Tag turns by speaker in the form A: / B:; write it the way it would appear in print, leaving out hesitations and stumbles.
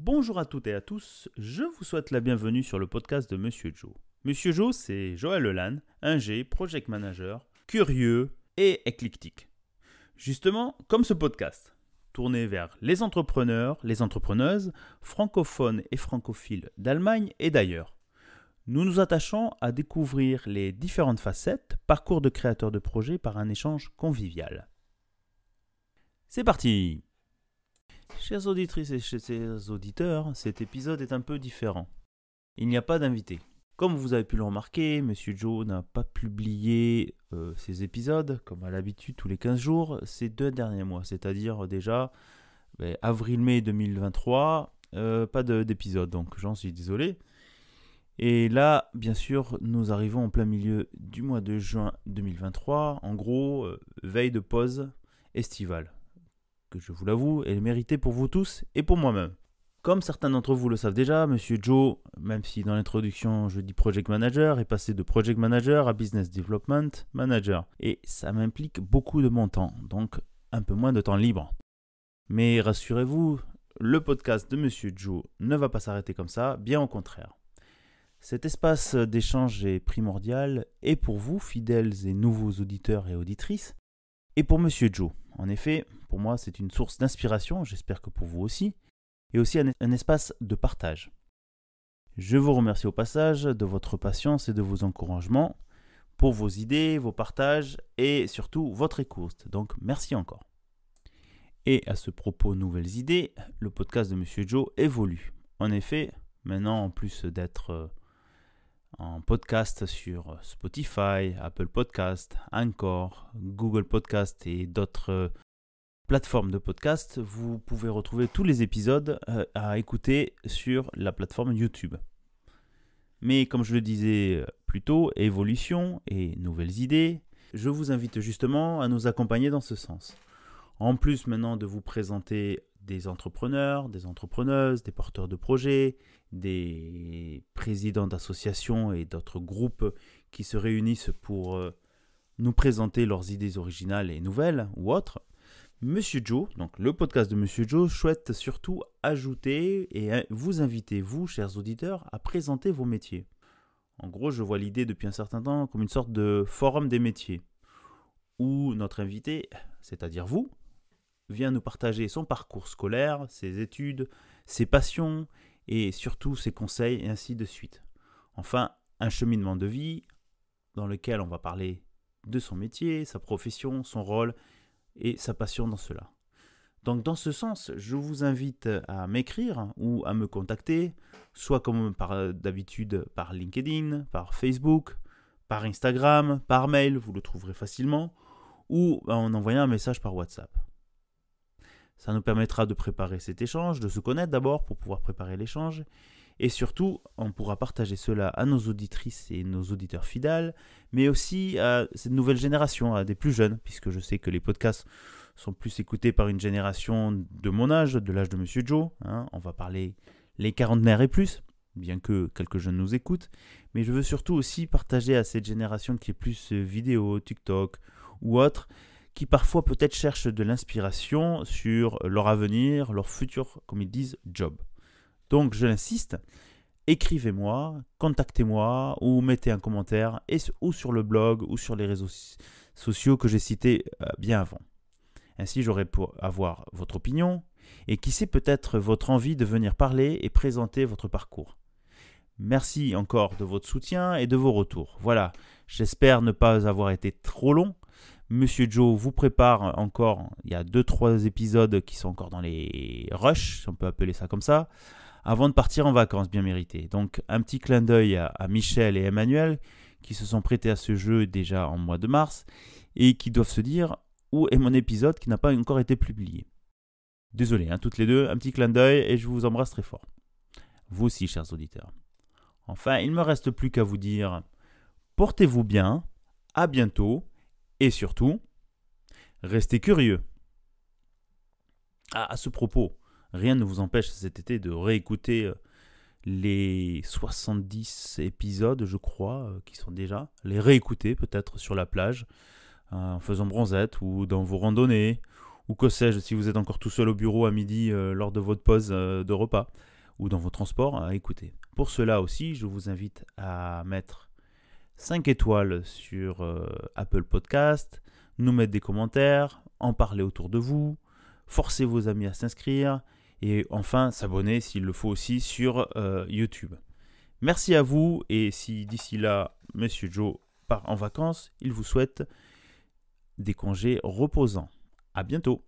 A: Bonjour à toutes et à tous, je vous souhaite la bienvenue sur le podcast de Monsieur Joe. Monsieur Joe, c'est Joël Lelanne, ingé, project manager, curieux et éclectique. Justement, comme ce podcast, tourné vers les entrepreneurs, les entrepreneuses, francophones et francophiles d'Allemagne et d'ailleurs. Nous nous attachons à découvrir les différentes facettes, parcours de créateurs de projets par un échange convivial. C'est parti! Chères auditrices et chers auditeurs, cet épisode est un peu différent. Il n'y a pas d'invité. Comme vous avez pu le remarquer, Monsieur Joe n'a pas publié ses épisodes, comme à l'habitude, tous les 15 jours, ces 2 derniers mois, c'est-à-dire déjà avril-mai 2023, pas d'épisode, donc j'en suis désolé. Et là, bien sûr, nous arrivons en plein milieu du mois de juin 2023, en gros, veille de pause estivale. Que je vous l'avoue, elle est méritée pour vous tous et pour moi-même. Comme certains d'entre vous le savent déjà, Monsieur Joe, même si dans l'introduction je dis Project Manager, est passé de Project Manager à Business Development Manager. Et ça m'implique beaucoup de mon temps, donc un peu moins de temps libre. Mais rassurez-vous, le podcast de Monsieur Joe ne va pas s'arrêter comme ça, bien au contraire. Cet espace d'échange est primordial et pour vous, fidèles et nouveaux auditeurs et auditrices, et pour Monsieur Joe. En effet, pour moi, c'est une source d'inspiration, j'espère que pour vous aussi, et aussi un espace de partage. Je vous remercie au passage de votre patience et de vos encouragements pour vos idées, vos partages et surtout votre écoute. Donc, merci encore. Et à ce propos, nouvelles idées, le podcast de Monsieur Joe évolue. En effet, maintenant, en plus d'être en podcast sur Spotify, Apple Podcast, Anchor, Google Podcast et d'autres plateformes de podcast, vous pouvez retrouver tous les épisodes à écouter sur la plateforme YouTube. Mais comme je le disais plus tôt, évolution et nouvelles idées, je vous invite justement à nous accompagner dans ce sens. En plus maintenant de vous présenter des entrepreneurs, des entrepreneuses, des porteurs de projets, des présidents d'associations et d'autres groupes qui se réunissent pour nous présenter leurs idées originales et nouvelles ou autres, Monsieur Joe, donc le podcast de Monsieur Joe, souhaite surtout ajouter et vous inviter, vous, chers auditeurs, à présenter vos métiers. En gros, je vois l'idée depuis un certain temps comme une sorte de forum des métiers, où notre invité, c'est-à-dire vous, vient nous partager son parcours scolaire, ses études, ses passions et surtout ses conseils et ainsi de suite. Enfin, un cheminement de vie dans lequel on va parler de son métier, sa profession, son rôle et sa passion dans cela. Donc dans ce sens, je vous invite à m'écrire ou à me contacter, soit comme d'habitude par LinkedIn, par Facebook, par Instagram, par mail, vous le trouverez facilement, ou en envoyant un message par WhatsApp. Ça nous permettra de préparer cet échange, de se connaître d'abord pour pouvoir préparer l'échange. Et surtout, on pourra partager cela à nos auditrices et nos auditeurs fidèles, mais aussi à cette nouvelle génération, à des plus jeunes, puisque je sais que les podcasts sont plus écoutés par une génération de mon âge, de l'âge de Monsieur Joe. On va parler les quarantenaires et plus, bien que quelques jeunes nous écoutent. Mais je veux surtout aussi partager à cette génération qui est plus vidéo, TikTok ou autre, qui parfois peut-être cherchent de l'inspiration sur leur avenir, leur futur, comme ils disent, job. Donc je l'insiste, écrivez-moi, contactez-moi ou mettez un commentaire ou sur le blog ou sur les réseaux sociaux que j'ai cités bien avant. Ainsi j'aurai pour avoir votre opinion et qui sait peut-être votre envie de venir parler et présenter votre parcours. Merci encore de votre soutien et de vos retours. Voilà, j'espère ne pas avoir été trop long. Monsieur Joe vous prépare encore, il y a 2-3 épisodes qui sont encore dans les rushs, si on peut appeler ça comme ça, avant de partir en vacances bien méritées. Donc un petit clin d'œil à Michel et Emmanuel qui se sont prêtés à ce jeu déjà en mois de mars et qui doivent se dire où est mon épisode qui n'a pas encore été publié. Désolé, toutes les deux, un petit clin d'œil et je vous embrasse très fort. Vous aussi, chers auditeurs. Enfin, il ne me reste plus qu'à vous dire portez-vous bien, à bientôt et surtout, restez curieux. À ce propos, rien ne vous empêche cet été de réécouter les 70 épisodes, je crois, qui sont déjà, les réécouter peut-être sur la plage, en faisant bronzette ou dans vos randonnées, ou que sais-je, si vous êtes encore tout seul au bureau à midi lors de votre pause de repas. ou dans vos transports à écouter. Pour cela aussi, je vous invite à mettre 5 étoiles sur Apple Podcast, nous mettre des commentaires, en parler autour de vous, forcer vos amis à s'inscrire et enfin s'abonner s'il le faut aussi sur YouTube. Merci à vous et si d'ici là, Monsieur Joe part en vacances, il vous souhaite des congés reposants. À bientôt.